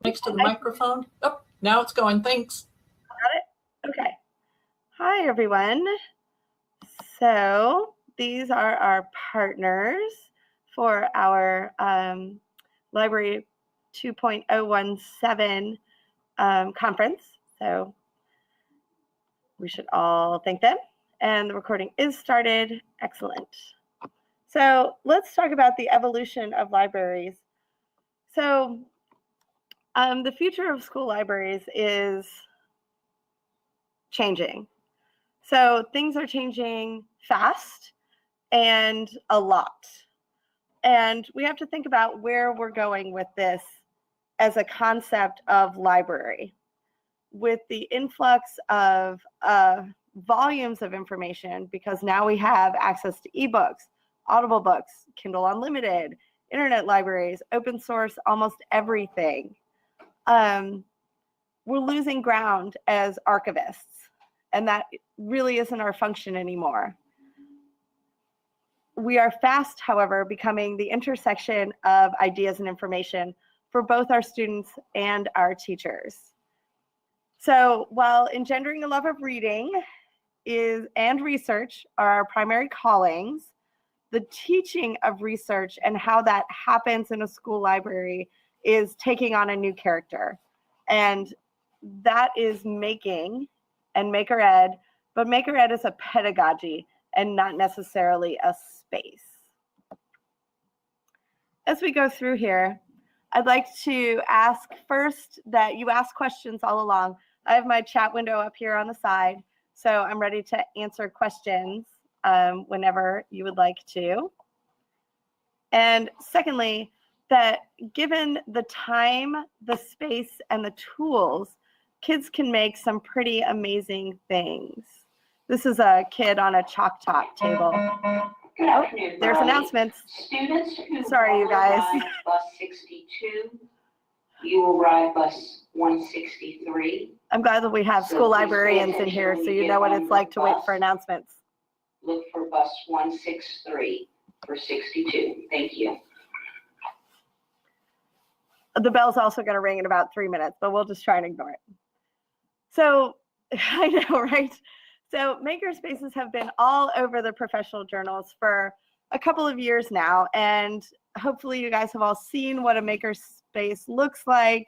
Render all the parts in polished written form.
Next to the microphone. Oh, now it's going. Thanks. Got it? Okay. Hi, everyone. So these are our partners for our Library 2.017 conference. So we should all thank them. And the recording is started. Excellent. So let's talk about the evolution of libraries. So the future of school libraries is changing. So things are changing fast and a lot. And we have to think about where we're going with this as a concept of library. With the influx of volumes of information, because now we have access to ebooks, Audible books, Kindle Unlimited, internet libraries, open source, almost everything. We're losing ground as archivists, and that really isn't our function anymore. We are fast, however, becoming the intersection of ideas and information for both our students and our teachers. So while engendering a love of reading and research are our primary callings, the teaching of research and how that happens in a school library is taking on a new character. And that is making and Maker Ed, but Maker Ed is a pedagogy and not necessarily a space. As we go through here, I'd like to ask first that you ask questions all along. I have my chat window up here on the side, so I'm ready to answer questions whenever you would like to. And secondly, that given the time, the space, and the tools, kids can make some pretty amazing things. This is a kid on a chalk top table. Good afternoon, there's Burley. Announcements. Students who Sorry, you guys. arrive bus 62, you arrive bus 163. I'm glad that we have school librarians in here, so you know what it's like to wait for announcements. Look for bus 163 for 62. Thank you. The bell's also going to ring in about 3 minutes, but we'll just try and ignore it. So I know, right? So Makerspaces have been all over the professional journals for a couple of years now, and hopefully you guys have all seen what a makerspace looks like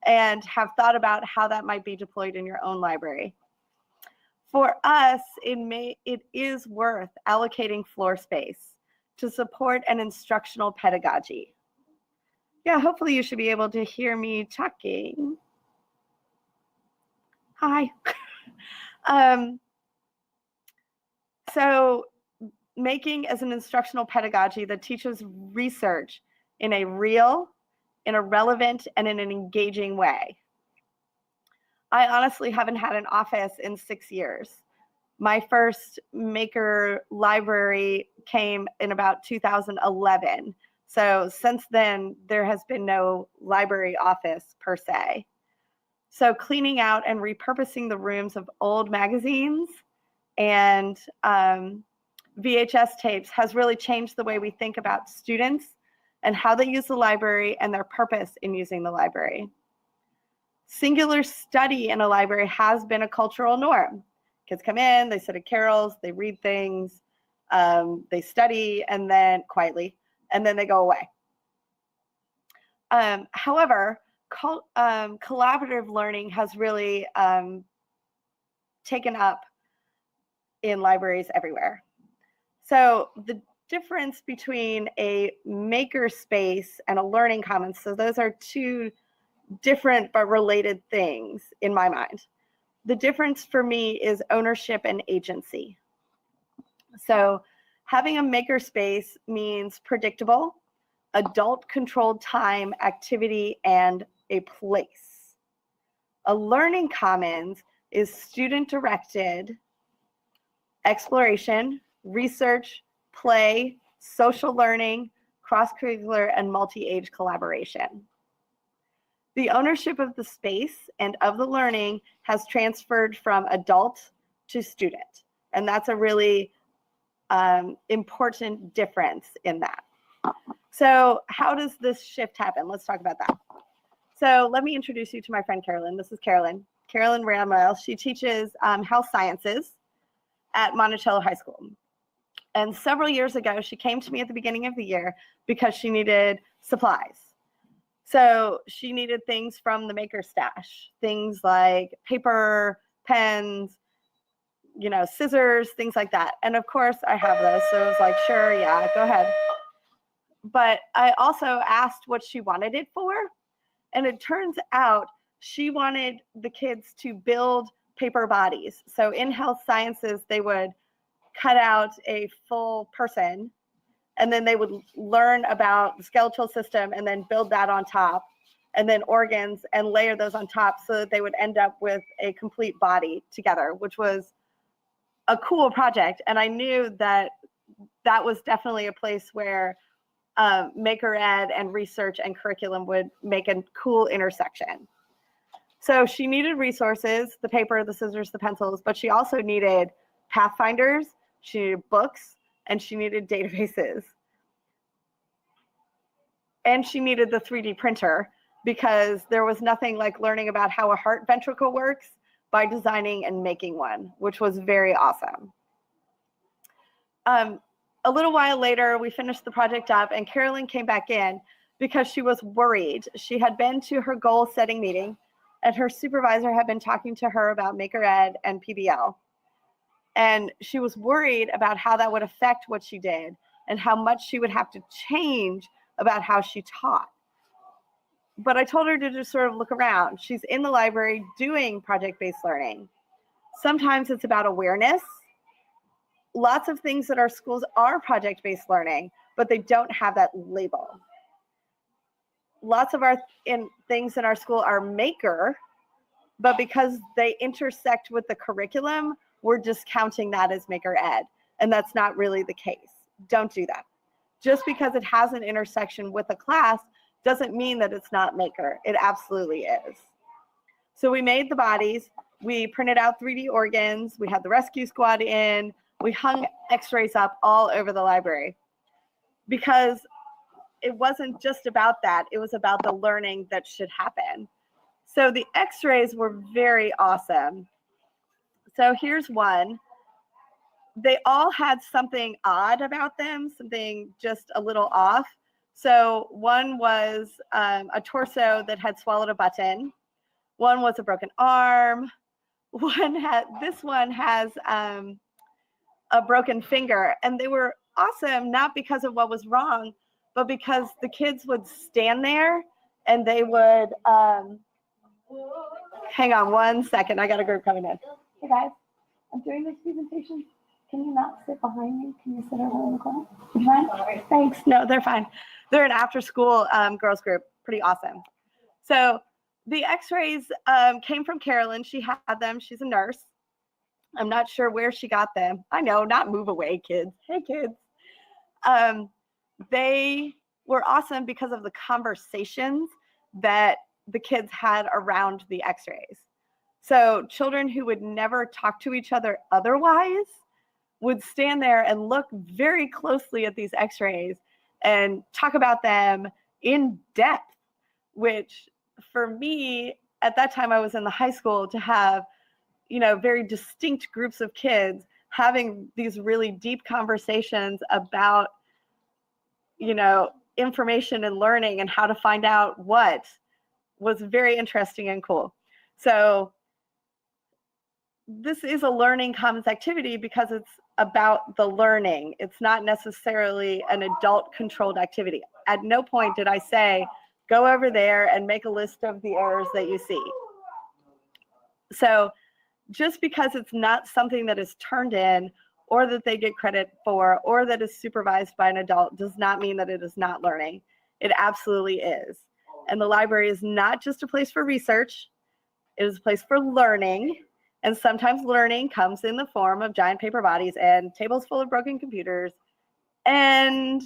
and have thought about how that might be deployed in your own library. For us, it is worth allocating floor space to support an instructional pedagogy. Yeah, hopefully you should be able to hear me talking. Hi. So making as an instructional pedagogy that teaches research in a real, in a relevant, and in an engaging way. I honestly haven't had an office in 6 years. My first Maker library came in about 2011. So since then, there has been no library office per se. So cleaning out and repurposing the rooms of old magazines and VHS tapes has really changed the way we think about students and how they use the library and their purpose in using the library. Singular study in a library has been a cultural norm. Kids come in, they sit at carols, they read things, they study, and then quietly, and then they go away. However, collaborative learning has really taken up in libraries everywhere. So the difference between a makerspace and a learning commons, so those are two different but related things in my mind. The difference for me is ownership and agency. So having a makerspace means predictable, adult-controlled time, activity, and a place. A learning commons is student-directed exploration, research, play, social learning, cross-curricular, and multi-age collaboration. The ownership of the space and of the learning has transferred from adult to student, and that's a really important difference in that. So how does this shift happen? Let's talk about that. So let me introduce you to my friend Carolyn. This is Carolyn. Carolyn Ramel. She teaches health sciences at Monticello High School. And several years ago, she came to me at the beginning of the year because she needed supplies. So she needed things from the maker stash, things like paper, pens, you know, scissors, things like that. And of course I have those. So I was like, sure, yeah, go ahead. But I also asked what she wanted it for. And it turns out she wanted the kids to build paper bodies. So in health sciences, they would cut out a full person, and then they would learn about the skeletal system and then build that on top, and then organs and layer those on top so that they would end up with a complete body together, which was a cool project. And I knew that that was definitely a place where Maker Ed and research and curriculum would make a cool intersection. So she needed resources, the paper, the scissors, the pencils, but she also needed pathfinders, she needed books, and she needed databases. And she needed the 3D printer because there was nothing like learning about how a heart ventricle works by designing and making one, which was very awesome. A little while later, we finished the project up and Carolyn came back in because she was worried. She had been to her goal setting meeting and her supervisor had been talking to her about Maker Ed and PBL. And she was worried about how that would affect what she did and how much she would have to change about how she taught. But I told her to just sort of look around. She's in the library doing project-based learning. Sometimes it's about awareness. Lots of things at our schools are project-based learning, but they don't have that label. Lots of our things in our school are maker, but because they intersect with the curriculum, we're discounting that as Maker Ed, and that's not really the case. Don't do that. Just because it has an intersection with a class doesn't mean that it's not maker. It absolutely is. So we made the bodies, we printed out 3D organs, we had the rescue squad in, we hung x-rays up all over the library because it wasn't just about that, it was about the learning that should happen. So the x-rays were very awesome. So here's one. They all had something odd about them, something just a little off. So one was a torso that had swallowed a button. One was a broken arm. This one has a broken finger. And they were awesome, not because of what was wrong, but because the kids would stand there and they would, hang on one second, I got a group coming in. Hey guys, I'm doing this presentation. Can you not sit behind me? Can you sit over in the corner? You fine? Thanks. No, they're fine. They're an after-school girls group. Pretty awesome. So the x-rays came from Carolyn. She had them. She's a nurse. I'm not sure where she got them. I know, not move away, kids. Hey, kids. They were awesome because of the conversations that the kids had around the x-rays. So children who would never talk to each other otherwise would stand there and look very closely at these x-rays and talk about them in depth, which for me, at that time I was in the high school, to have, you know, very distinct groups of kids having these really deep conversations about, you know, information and learning and how to find out what was very interesting and cool. So this is a learning commons activity because it's about the learning. It's not necessarily an adult controlled activity. At no point did I say, go over there and make a list of the errors that you see. So just because it's not something that is turned in or that they get credit for or that is supervised by an adult does not mean that it is not learning. It absolutely is. And the library is not just a place for research. It is a place for learning. And sometimes learning comes in the form of giant paper bodies and tables full of broken computers and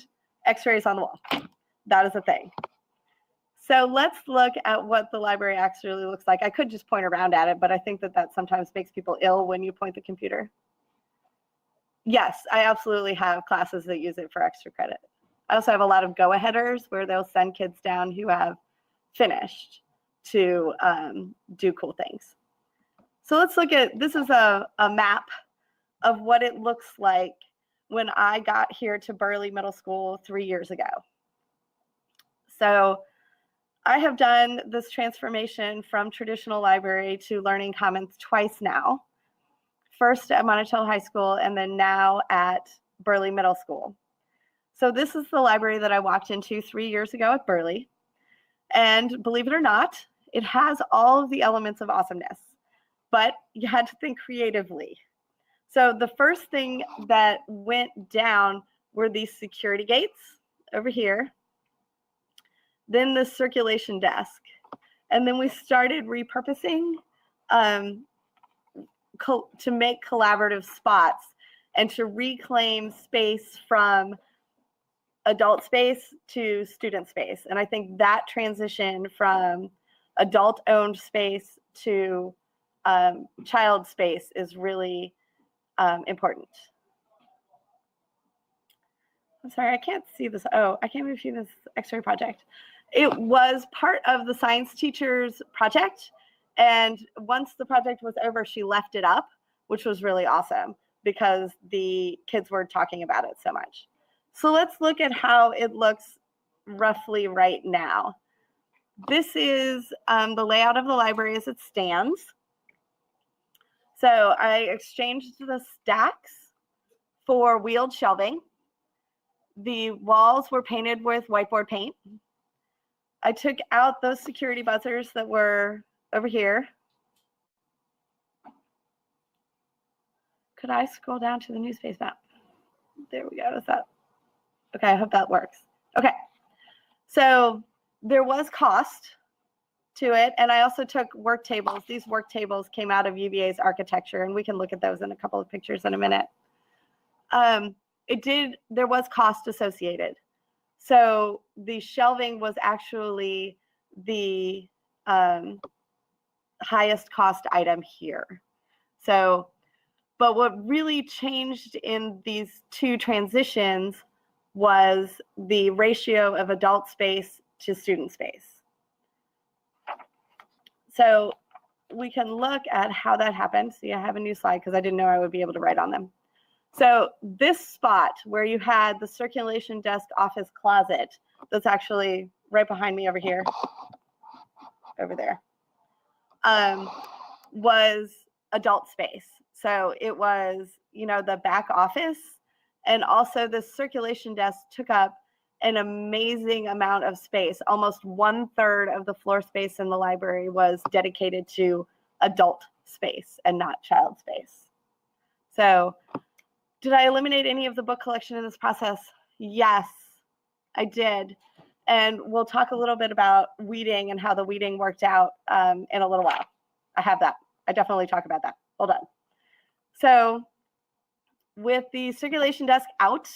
x-rays on the wall. That is a thing. So let's look at what the library actually looks like. I could just point around at it, but I think that that sometimes makes people ill when you point the computer. Yes, I absolutely have classes that use it for extra credit. I also have a lot of go-aheaders where they'll send kids down who have finished. to do cool things. So let's look at, this is a map of what it looks like when I got here to Burley Middle School 3 years ago. So I have done this transformation from traditional library to Learning Commons twice now. First at Monticello High School and then now at Burley Middle School. So this is the library that I walked into 3 years ago at Burley. And believe it or not, it has all of the elements of awesomeness, but you had to think creatively. So the first thing that went down were these security gates over here, then the circulation desk. And then we started repurposing to make collaborative spots and to reclaim space from adult space to student space. And I think that transition from adult-owned space to child space is really important. I'm sorry, I can't see this. Oh, I can't even see this X-ray project. It was part of the science teacher's project. And once the project was over, she left it up, which was really awesome because the kids were talking about it so much. So let's look at how it looks roughly right now. This is the layout of the library as it stands. So I exchanged the stacks for wheeled shelving. The walls were painted with whiteboard paint. I took out those security buzzers that were over here. Could I scroll down to the new space map? There we go. Is that? Okay, I hope that works. Okay, so there was cost to it, and I also took work tables. These work tables came out of UVA's architecture, and we can look at those in a couple of pictures in a minute. There was cost associated. So the shelving was actually the highest cost item here. So, but what really changed in these two transitions was the ratio of adult space to student space. So we can look at how that happened. See, I have a new slide because I didn't know I would be able to write on them. So this spot where you had the circulation desk office closet, that's actually right behind me over here, over there, was adult space. So it was, you know, the back office, and also the circulation desk took up an amazing amount of space. Almost 1/3 of the floor space in the library was dedicated to adult space and not child space. So did I eliminate any of the book collection in this process? Yes, I did. And we'll talk a little bit about weeding and how the weeding worked out in a little while. I have that. I definitely talk about that. Hold on. So with the circulation desk out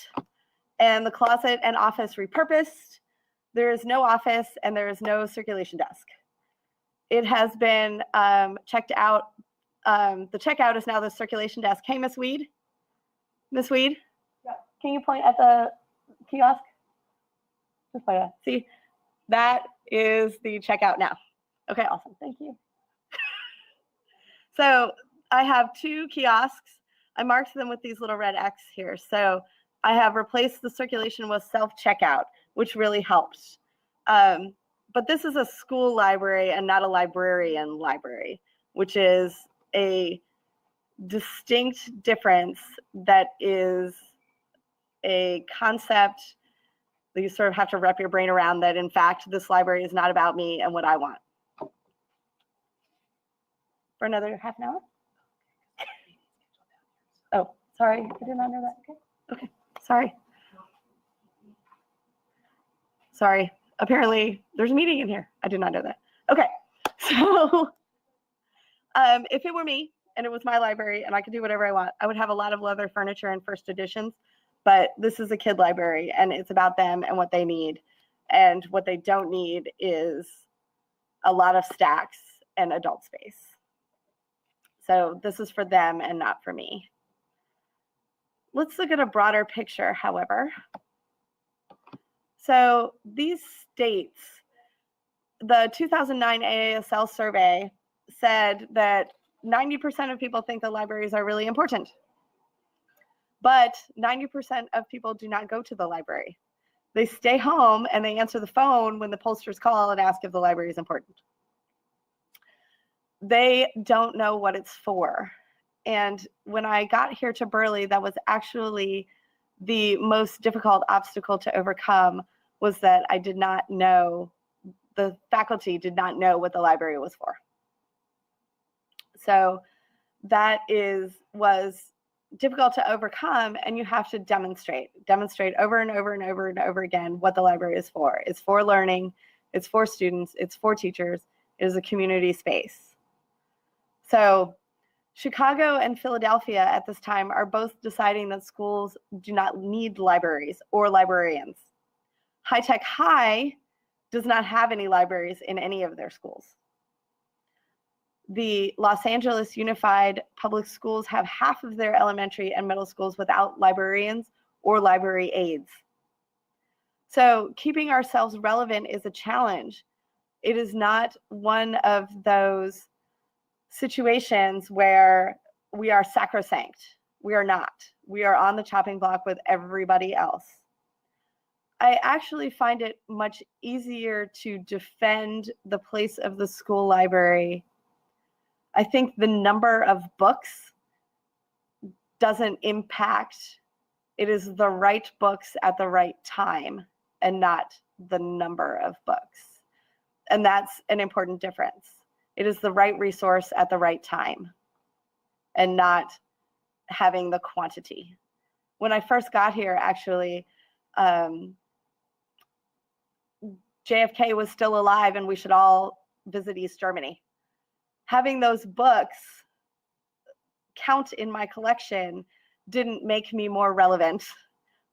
and the closet and office repurposed, there is no office and there is no circulation desk. It has been checked out. The checkout is now the circulation desk. Hey, Miss Weed? Miss Weed? Yeah. Can you point at the kiosk? Just like that. See, that is the checkout now. Okay, awesome. Thank you. So I have 2 kiosks. I marked them with these little red X here. So I have replaced the circulation with self-checkout, which really helps. But this is a school library and not a librarian library, which is a distinct difference that is a concept that you sort of have to wrap your brain around, that in fact this library is not about me and what I want. For another half an hour? Oh, sorry, I did not know that. Okay, sorry. Sorry, apparently there's a meeting in here. I did not know that. Okay, so if it were me and it was my library and I could do whatever I want, I would have a lot of leather furniture and first editions, but this is a kid library and it's about them and what they need. And what they don't need is a lot of stacks and adult space. So this is for them and not for me. Let's look at a broader picture, however. So these states, the 2009 AASL survey said that 90% of people think that libraries are really important, but 90% of people do not go to the library. They stay home and they answer the phone when the pollsters call and ask if the library is important. They don't know what it's for. And when I got here to Burley, that was actually the most difficult obstacle to overcome, was that I did not know, the faculty did not know what the library was for. So that was difficult to overcome, and you have to demonstrate over and over and over and over again what the library is for. It's for learning, it's for students, it's for teachers, it is a community space. So Chicago and Philadelphia at this time are both deciding that schools do not need libraries or librarians. High Tech High does not have any libraries in any of their schools. The Los Angeles Unified Public Schools have half of their elementary and middle schools without librarians or library aides. So keeping ourselves relevant is a challenge. It is not one of those situations where we are sacrosanct. We are not. We are on the chopping block with everybody else. I actually find it much easier to defend the place of the school library. I think the number of books doesn't impact. It is the right books at the right time and not the number of books. And that's an important difference. It is the right resource at the right time and not having the quantity. When I first got here, actually, JFK was still alive and we should all visit East Germany. Having those books count in my collection didn't make me more relevant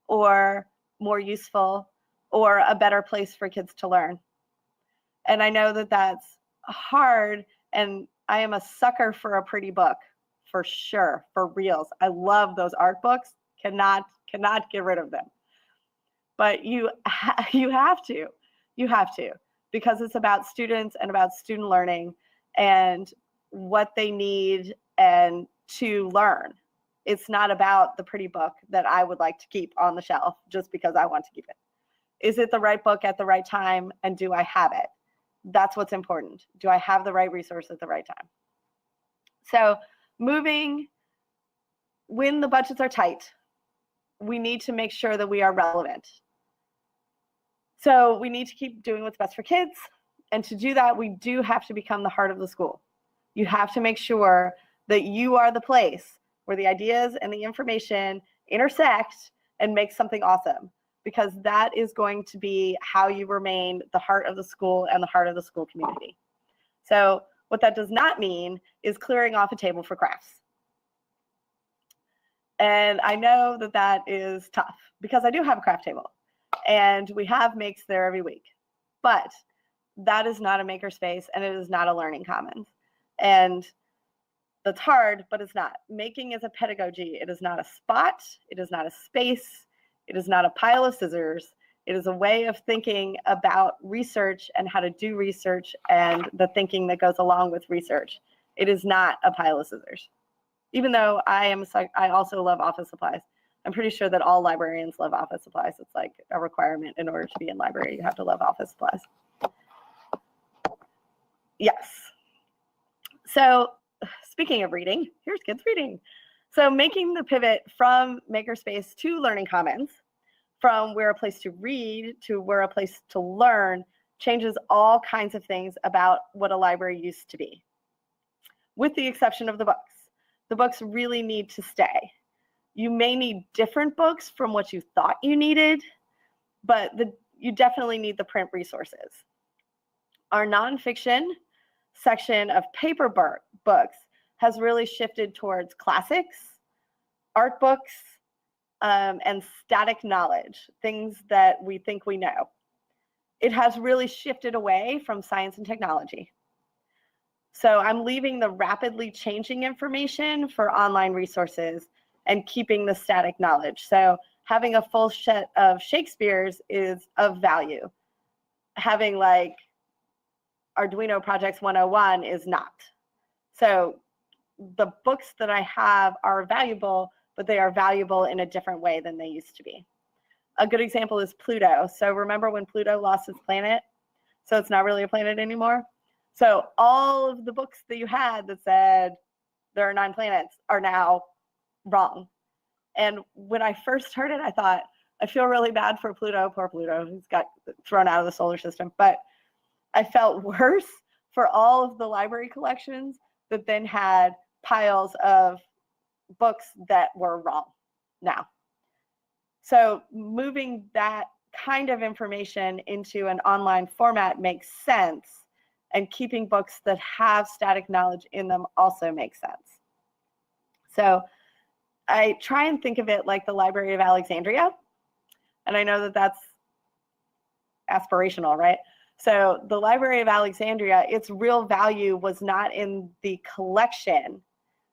or more useful or a better place for kids to learn. And I know that that's hard, and I am a sucker for a pretty book, for sure, for reals. I love those art books, cannot get rid of them. But you have to, because it's about students and about student learning and what they need and to learn. It's not about the pretty book that I would like to keep on the shelf just because I want to keep it. Is it the right book at the right time, and do I have it? That's what's important. Do I have the right resource at the right time? So moving, when the budgets are tight, we need to make sure that we are relevant. So we need to keep doing what's best for kids. And to do that, we do have to become the heart of the school. You have to make sure that you are the place where the ideas and the information intersect and make something awesome, because that is going to be how you remain the heart of the school and the heart of the school community. So what that does not mean is clearing off a table for crafts. And I know that that is tough because I do have a craft table and we have makes there every week, but that is not a makerspace and it is not a learning commons. And that's hard, but it's not. Making is a pedagogy. It is not a spot. It is not a space. It is not a pile of scissors. It is a way of thinking about research and how to do research and the thinking that goes along with research. It is not a pile of scissors. Even though I also love office supplies. I'm pretty sure that all librarians love office supplies. It's like a requirement in order to be in library. You have to love office supplies. Yes. So speaking of reading, here's kids reading. So making the pivot from Makerspace to Learning Commons, from we're a place to read to we're a place to learn, changes all kinds of things about what a library used to be, with the exception of the books. The books really need to stay. You may need different books from what you thought you needed, but you definitely need the print resources. Our nonfiction section of paper books has really shifted towards classics, art books, and static knowledge, things that we think we know. It has really shifted away from science and technology. So I'm leaving the rapidly changing information for online resources and keeping the static knowledge. So having a full set of Shakespeare's is of value. Having like Arduino Projects 101 is not. So the books that I have are valuable, but they are valuable in a different way than they used to be. A good example is Pluto. So remember when Pluto lost its planet? So it's not really a planet anymore. So all of the books that you had that said there are 9 planets are now wrong. And when I first heard it, I thought, I feel really bad for Pluto. Poor Pluto, he's got thrown out of the solar system. But I felt worse for all of the library collections that then had piles of books that were wrong now. So moving that kind of information into an online format makes sense, and keeping books that have static knowledge in them also makes sense. So I try and think of it like the Library of Alexandria. And I know that that's aspirational, right? So the Library of Alexandria, its real value was not in the collection,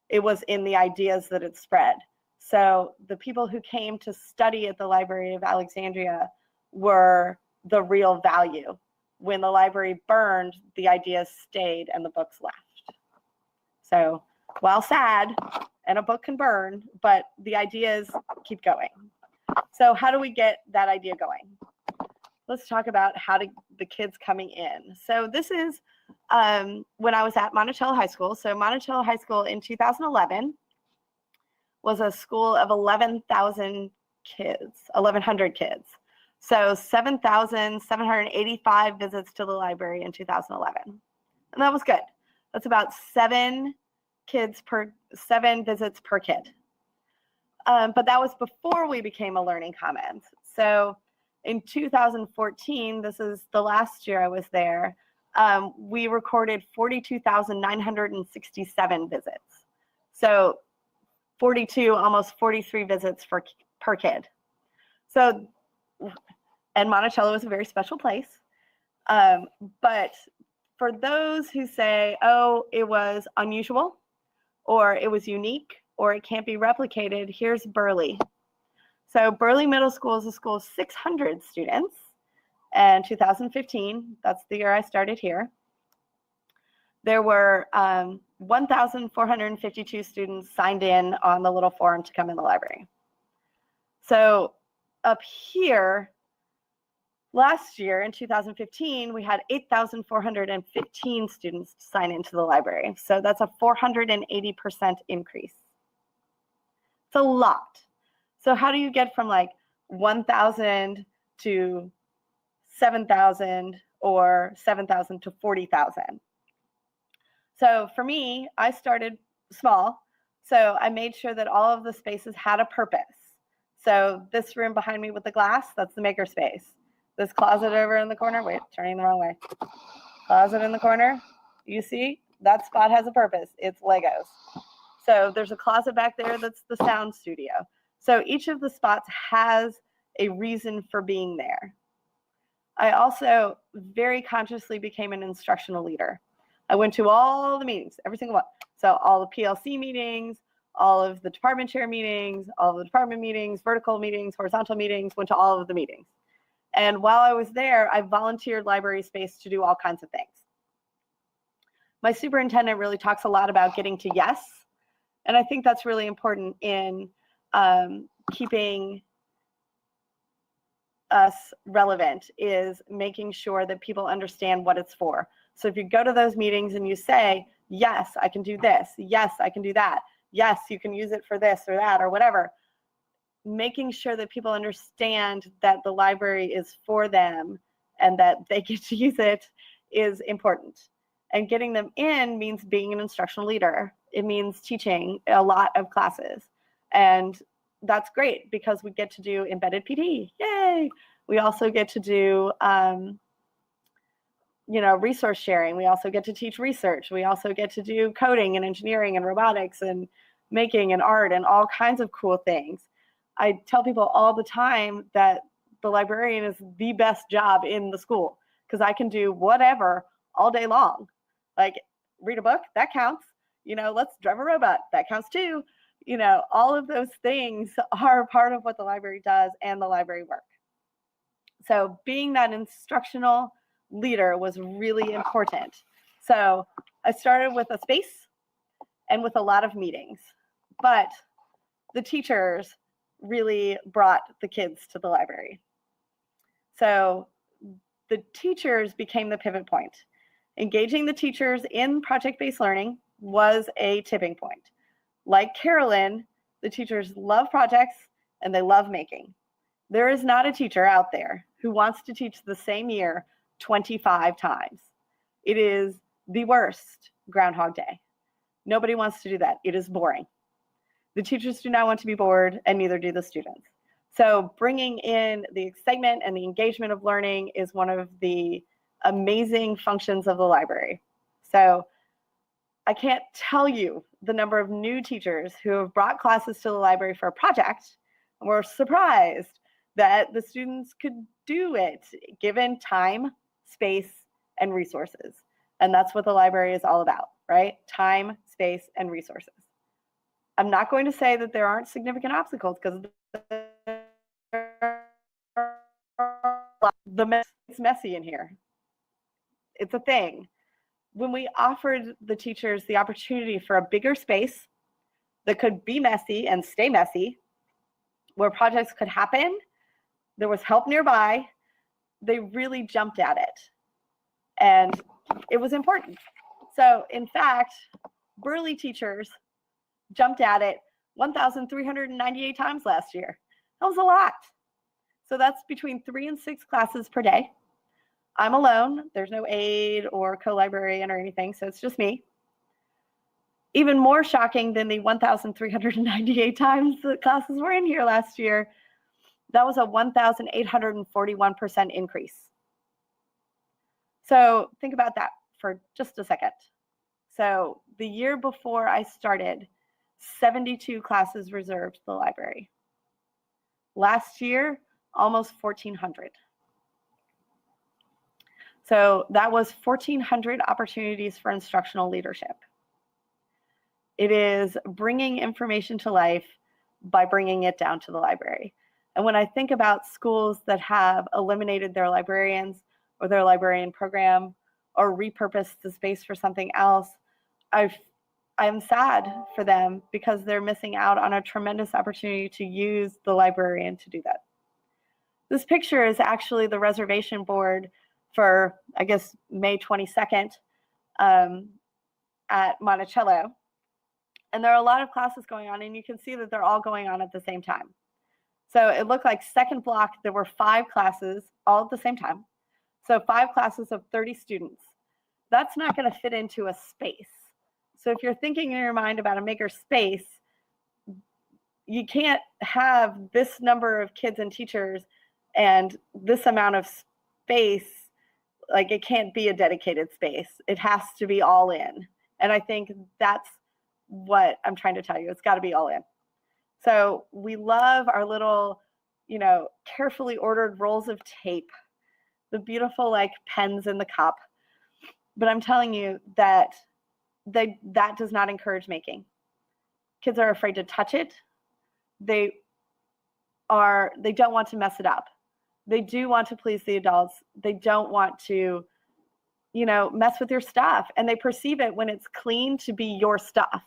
it was in the ideas that it spread. So the people who came to study at the Library of Alexandria were the real value. When the library burned, the ideas stayed and the books left. So while sad, and a book can burn, but the ideas keep going. So how do we get that idea going? Let's talk about the kids coming in. So this is when I was at Monticello High School. So Monticello High School in 2011 was a school of 11,000 kids, 1,100 kids. So 7,785 visits to the library in 2011. And that was good. That's about 7 visits per kid. But that was before we became a Learning Commons. So in 2014, this is the last year I was there, we recorded 42,967 visits. So 42, almost 43 visits per kid. So, and Monticello is a very special place. But for those who say, oh, it was unusual, or it was unique, or it can't be replicated, here's Burley. So Burley Middle School is a school of 600 students. And 2015, that's the year I started here, there were 1,452 students signed in on the little form to come in the library. So up here, last year in 2015, we had 8,415 students sign into the library. So that's a 480% increase. It's a lot. So how do you get from like 1,000 to 7,000 or 7,000 to 40,000? So for me, I started small. So I made sure that all of the spaces had a purpose. So this room behind me with the glass, that's the Makerspace. This closet over in the corner, wait, turning the wrong way. Closet in the corner, you see, that spot has a purpose. It's Legos. So there's a closet back there that's the sound studio. So each of the spots has a reason for being there. I also very consciously became an instructional leader. I went to all the meetings, every single one. So all the PLC meetings, all of the department chair meetings, all of the department meetings, vertical meetings, horizontal meetings, went to all of the meetings. And while I was there, I volunteered library space to do all kinds of things. My superintendent really talks a lot about getting to yes. And I think that's really important in keeping us relevant, is making sure that people understand what it's for. So if you go to those meetings and you say, yes, I can do this. Yes, I can do that. Yes, you can use it for this or that or whatever. Making sure that people understand that the library is for them and that they get to use it is important. And getting them in means being an instructional leader. It means teaching a lot of classes. And that's great because we get to do embedded PD. Yay! We also get to do resource sharing. We also get to teach research. We also get to do coding and engineering and robotics and making and art and all kinds of cool things. I tell people all the time that the librarian is the best job in the school because I can do whatever all day long. Like read a book, that counts. Let's drive a robot, that counts too. All of those things are part of what the library does and the library work. So being that instructional leader was really important. So I started with a space and with a lot of meetings, but the teachers really brought the kids to the library. So the teachers became the pivot point. Engaging the teachers in project-based learning was a tipping point. Like Carolyn, the teachers love projects and they love making. There is not a teacher out there who wants to teach the same year 25 times. It is the worst Groundhog Day. Nobody wants to do that. It is boring. The teachers do not want to be bored, and neither do the students. So bringing in the excitement and the engagement of learning is one of the amazing functions of the library. So I can't tell you the number of new teachers who have brought classes to the library for a project and were surprised that the students could do it given time, space, and resources. And that's what the library is all about, right? Time, space, and resources. I'm not going to say that there aren't significant obstacles, because it's messy in here. It's a thing. When we offered the teachers the opportunity for a bigger space that could be messy and stay messy, where projects could happen, there was help nearby, they really jumped at it. And it was important. So in fact, Burley teachers jumped at it 1,398 times last year. That was a lot. So that's between 3 and 6 classes per day. I'm alone. There's no aide or co-librarian or anything, so it's just me. Even more shocking than the 1,398 times the classes were in here last year, that was a 1,841% increase. So think about that for just a second. So the year before I started, 72 classes reserved the library. Last year, almost 1,400. So that was 1,400 opportunities for instructional leadership. It is bringing information to life by bringing it down to the library. And when I think about schools that have eliminated their librarians or their librarian program or repurposed the space for something else, I'm sad for them, because they're missing out on a tremendous opportunity to use the librarian to do that. This picture is actually the reservation board for, I guess, May 22nd at Monticello. And there are a lot of classes going on, and you can see that they're all going on at the same time. So it looked like second block, there were 5 classes all at the same time. So 5 classes of 30 students. That's not going to fit into a space. So if you're thinking in your mind about a makerspace, you can't have this number of kids and teachers and this amount of space. Like, it can't be a dedicated space. It has to be all in. And I think that's what I'm trying to tell you. It's got to be all in. So we love our little, carefully ordered rolls of tape, the beautiful like pens in the cup. But I'm telling you that that does not encourage making. Kids are afraid to touch it. They don't want to mess it up. They do want to please the adults. They don't want to, mess with your stuff. And they perceive it when it's clean to be your stuff.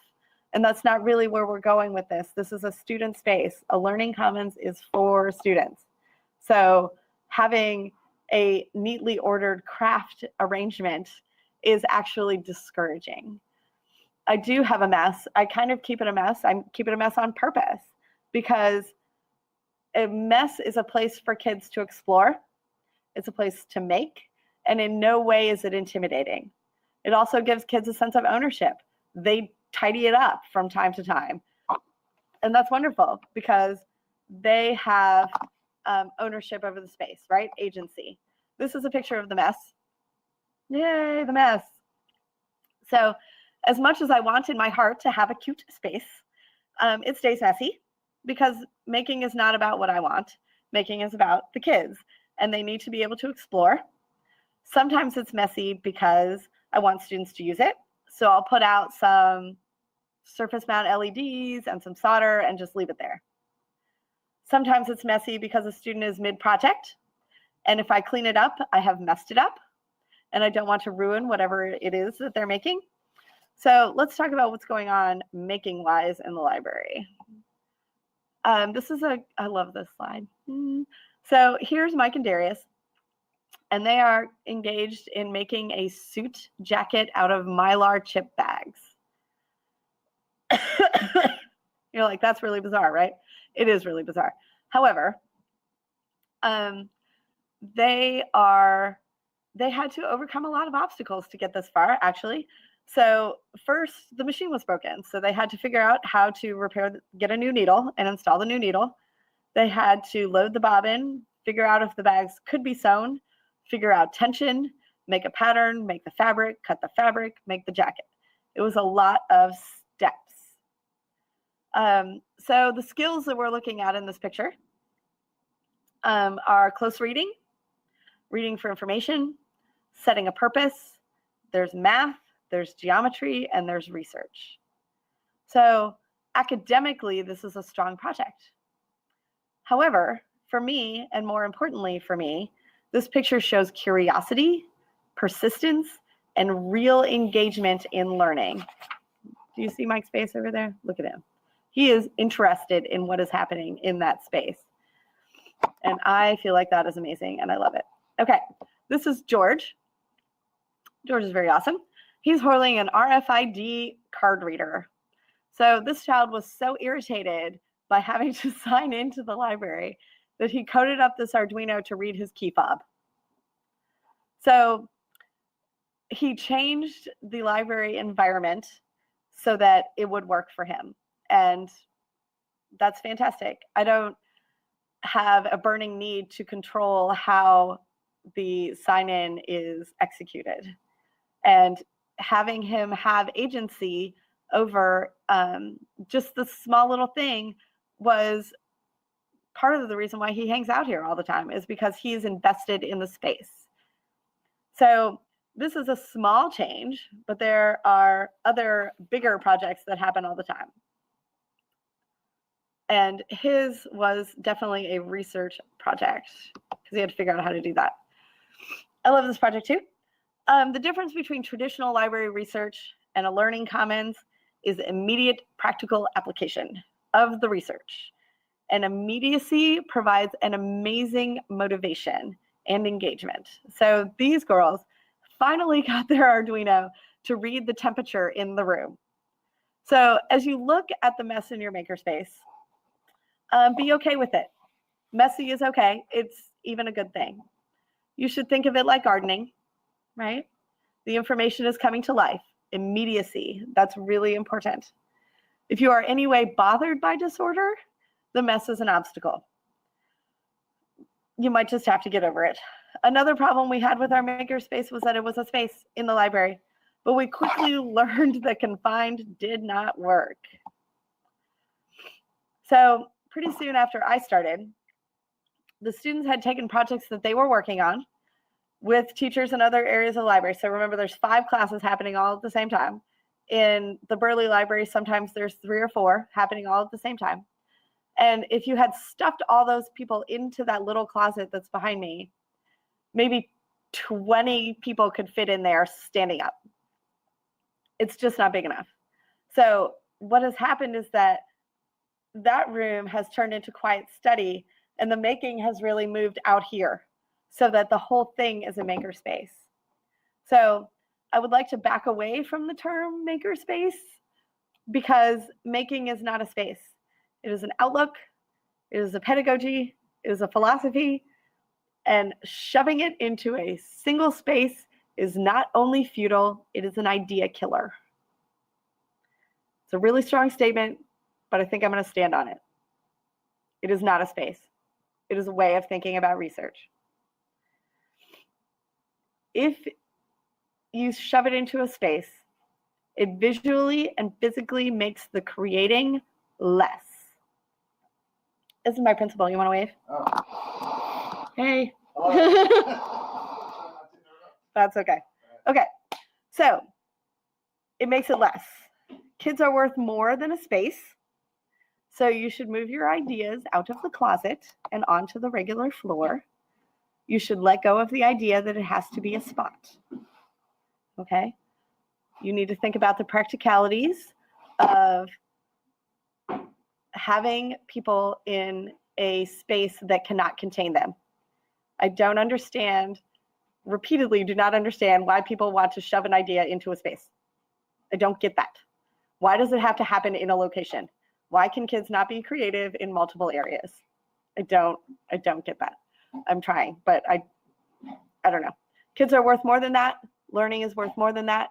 And that's not really where we're going with this. This is a student space. A learning commons is for students. So having a neatly ordered craft arrangement is actually discouraging. I do have a mess. I kind of keep it a mess. I keep it a mess on purpose, because a mess is a place for kids to explore. It's a place to make, and in no way is it intimidating. It also gives kids a sense of ownership. They tidy it up from time to time. And that's wonderful, because they have ownership over the space, right? Agency. This is a picture of the mess. Yay, the mess. So as much as I want in my heart to have a cute space, it stays messy, because making is not about what I want. Making is about the kids, and they need to be able to explore. Sometimes it's messy because I want students to use it. So I'll put out some surface mount LEDs and some solder and just leave it there. Sometimes it's messy because a student is mid-project, and if I clean it up, I have messed it up. and I don't want to ruin whatever it is that they're making. So let's talk about what's going on making-wise in the library. I love this slide. So here's Mike and Darius, and they are engaged in making a suit jacket out of Mylar chip bags. You're like, that's really bizarre, right? It is really bizarre. However, they had to overcome a lot of obstacles to get this far, actually. So first, the machine was broken. So they had to figure out how to get a new needle and install the new needle. They had to load the bobbin, figure out if the bags could be sewn, figure out tension, make a pattern, make the fabric, cut the fabric, make the jacket. It was a lot of steps. So the skills that we're looking at in this picture are close reading, reading for information, setting a purpose, there's math, there's geometry, and there's research. So academically, this is a strong project. However, for me, and more importantly for me, this picture shows curiosity, persistence, and real engagement in learning. Do you see Mike's face over there? Look at him. He is interested in what is happening in that space. And I feel like that is amazing, and I love it. Okay, this is George. George is very awesome. He's holding an RFID card reader. So this child was so irritated by having to sign into the library that he coded up this Arduino to read his key fob. So he changed the library environment so that it would work for him. And that's fantastic. I don't have a burning need to control how the sign-in is executed. And having him have agency over just this small little thing was part of the reason why he hangs out here all the time, is because he's invested in the space. So this is a small change, but there are other bigger projects that happen all the time. And his was definitely a research project because he had to figure out how to do that. I love this project too. The difference between traditional library research and a learning commons is immediate practical application of the research. And immediacy provides an amazing motivation and engagement. So these girls finally got their Arduino to read the temperature in the room. So as you look at the mess in your makerspace, be okay with it. Messy is okay. It's even a good thing. You should think of it like gardening, right? The information is coming to life. Immediacy, that's really important. If you are any way bothered by disorder, the mess is an obstacle. You might just have to get over it. Another problem we had with our makerspace was that it was a space in the library, but we quickly learned that confined did not work. So pretty soon after I started, the students had taken projects that they were working on with teachers in other areas of the library. So remember, there's 5 classes happening all at the same time. In the Burley library, sometimes there's 3 or 4 happening all at the same time. And if you had stuffed all those people into that little closet that's behind me, maybe 20 people could fit in there standing up. It's just not big enough. So what has happened is that room has turned into quiet study, and the making has really moved out here so that the whole thing is a makerspace. So I would like to back away from the term makerspace because making is not a space. It is an outlook, it is a pedagogy, it is a philosophy, and shoving it into a single space is not only futile, it is an idea killer. It's a really strong statement, but I think I'm going to stand on it. It is not a space. It is a way of thinking about research. If you shove it into a space, it visually and physically makes the creating less. This is my principal. You want to wave? Oh. Hey. That's okay. Okay. So it makes it less. Kids are worth more than a space. So you should move your ideas out of the closet and onto the regular floor. You should let go of the idea that it has to be a spot. Okay? You need to think about the practicalities of having people in a space that cannot contain them. I don't understand, repeatedly do not understand why people want to shove an idea into a space. I don't get that. Why does it have to happen in a location? Why can kids not be creative in multiple areas? I don't get that. I'm trying, but I don't know. Kids are worth more than that. Learning is worth more than that.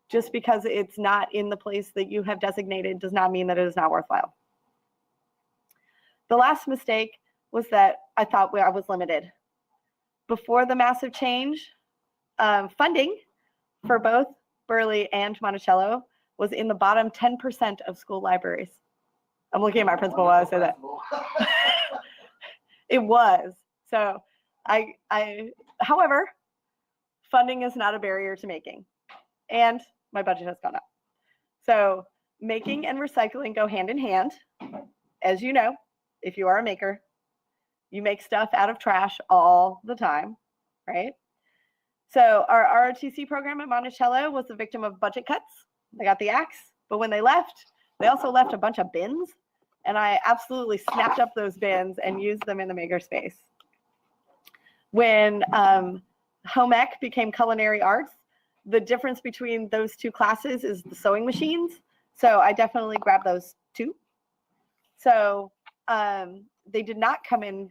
Just because it's not in the place that you have designated does not mean that it is not worthwhile. The last mistake was that I thought I was limited. Before the massive change, funding for both Burley and Monticello was in the bottom 10% of school libraries. I'm looking at my principal while I say that. It was. So however, funding is not a barrier to making. And my budget has gone up. So making and recycling go hand in hand. As you know, if you are a maker, you make stuff out of trash all the time, right? So our ROTC program at Monticello was the victim of budget cuts. They got the axe, but when they left, they also left a bunch of bins. And I absolutely snapped up those bins and used them in the Makerspace. When home ec became culinary arts, the difference between those two classes is the sewing machines. So I definitely grabbed those too. So they did not come and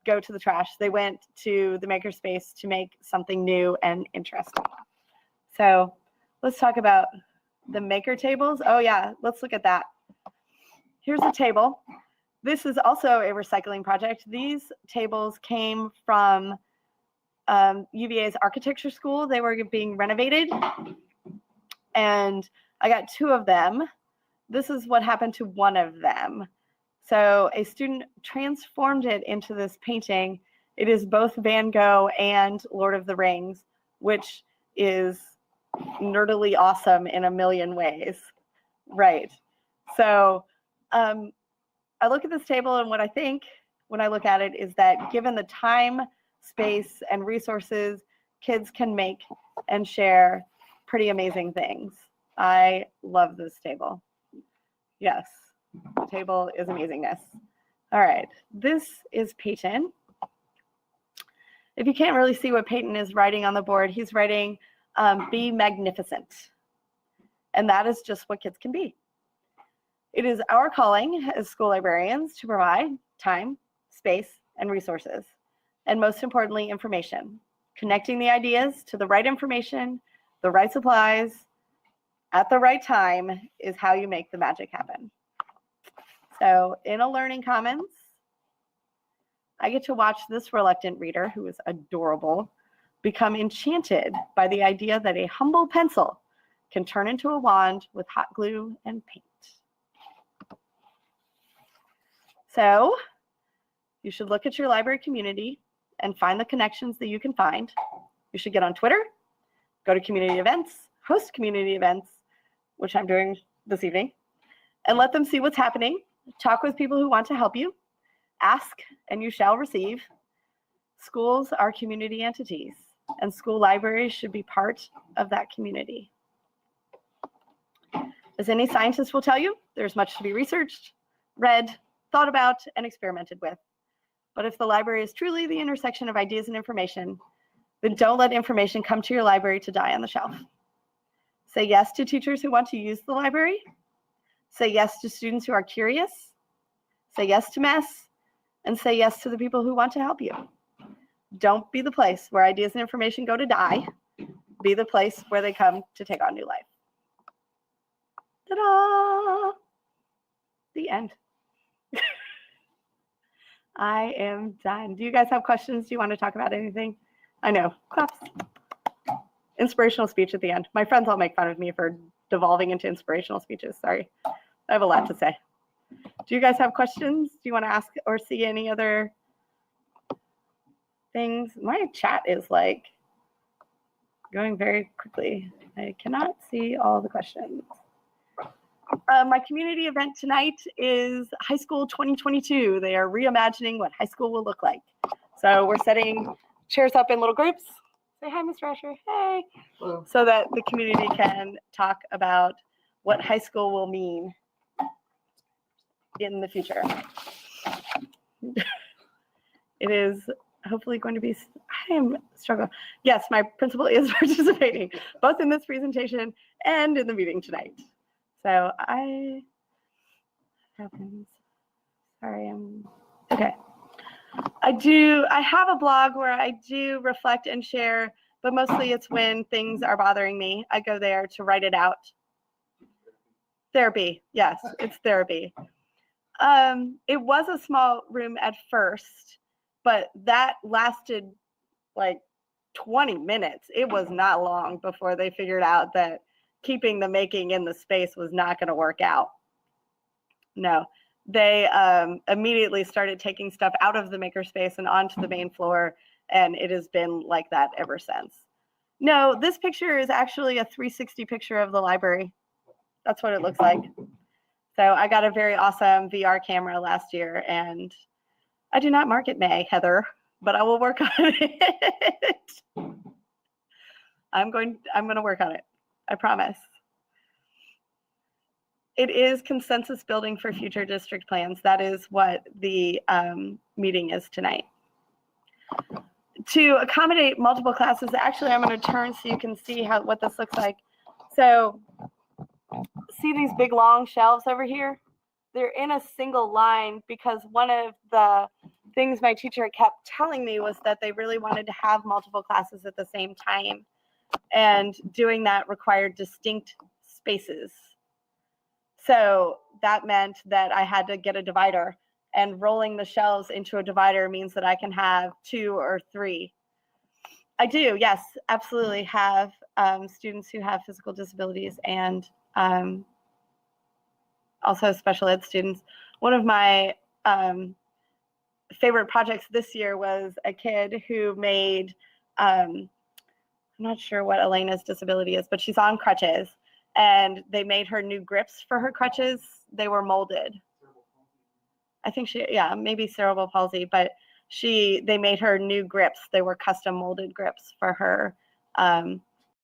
go to the trash. They went to the Makerspace to make something new and interesting. So let's talk about the maker tables. Oh yeah, let's look at that. Here's a table. This is also a recycling project. These tables came from UVA's architecture school. They were being renovated, and I got 2 of them. This is what happened to one of them. So a student transformed it into this painting. It is both Van Gogh and Lord of the Rings, which is nerdily awesome in a million ways. Right. So I look at this table, and what I think when I look at it is that given the time, space, and resources, kids can make and share pretty amazing things. I love this table. Yes, the table is amazingness. All right, this is Peyton. If you can't really see what Peyton is writing on the board, he's writing, be magnificent. And that is just what kids can be. It is our calling as school librarians to provide time, space, and resources. And most importantly, information. Connecting the ideas to the right information, the right supplies, at the right time is how you make the magic happen. So in a Learning Commons, I get to watch this reluctant reader, who is adorable, become enchanted by the idea that a humble pencil can turn into a wand with hot glue and paint. So you should look at your library community and find the connections that you can find. You should get on Twitter, go to community events, host community events, which I'm doing this evening, and let them see what's happening. Talk with people who want to help you. Ask and you shall receive. Schools are community entities, and school libraries should be part of that community. As any scientist will tell you, there's much to be researched, read, thought about, and experimented with. But if the library is truly the intersection of ideas and information, then don't let information come to your library to die on the shelf. Say yes to teachers who want to use the library. Say yes to students who are curious. Say yes to mess. And say yes to the people who want to help you. Don't be the place where ideas and information go to die. Be the place where they come to take on new life. Ta-da! The end. I am done. Do you guys have questions? Do you want to talk about anything? I know. Claps. Inspirational speech at the end. My friends all make fun of me for devolving into inspirational speeches. Sorry. I have a lot to say. Do you guys have questions? Do you want to ask or see any other things? My chat is like going very quickly. I cannot see all the questions. My community event tonight is High School 2022. They are reimagining what high school will look like. So we're setting chairs up in little groups. Say hi, Mr. Asher. Hey. So that the community can talk about what high school will mean in the future. It is hopefully going to be, I am struggling. Yes, my principal is participating both in this presentation and in the meeting tonight. So sorry, okay. I have a blog where I do reflect and share, but mostly it's when things are bothering me. I go there to write it out. Therapy, yes, it's therapy. It was a small room at first, but that lasted like 20 minutes. It was not long before they figured out that keeping the making in the space was not going to work out. No, they immediately started taking stuff out of the makerspace and onto the main floor, and it has been like that ever since. No, this picture is actually a 360 picture of the library. That's what it looks like. So I got a very awesome VR camera last year, and I do not market May, Heather, but I will work on it. I'm going to work on it. I promise. It is consensus building for future district plans. That is what the meeting is tonight. To accommodate multiple classes, actually, I'm going to turn so you can see what this looks like. So see these big long shelves over here? They're in a single line because one of the things my teacher kept telling me was that they really wanted to have multiple classes at the same time. And doing that required distinct spaces. So that meant that I had to get a divider, and rolling the shelves into a divider means that I can have 2 or 3. I do, yes, absolutely have students who have physical disabilities and also special ed students. One of my favorite projects this year was a kid who made, I'm not sure what Elena's disability is, but she's on crutches, and they made her new grips for her crutches. They were molded. I think maybe cerebral palsy, but they made her new grips. They were custom molded grips for her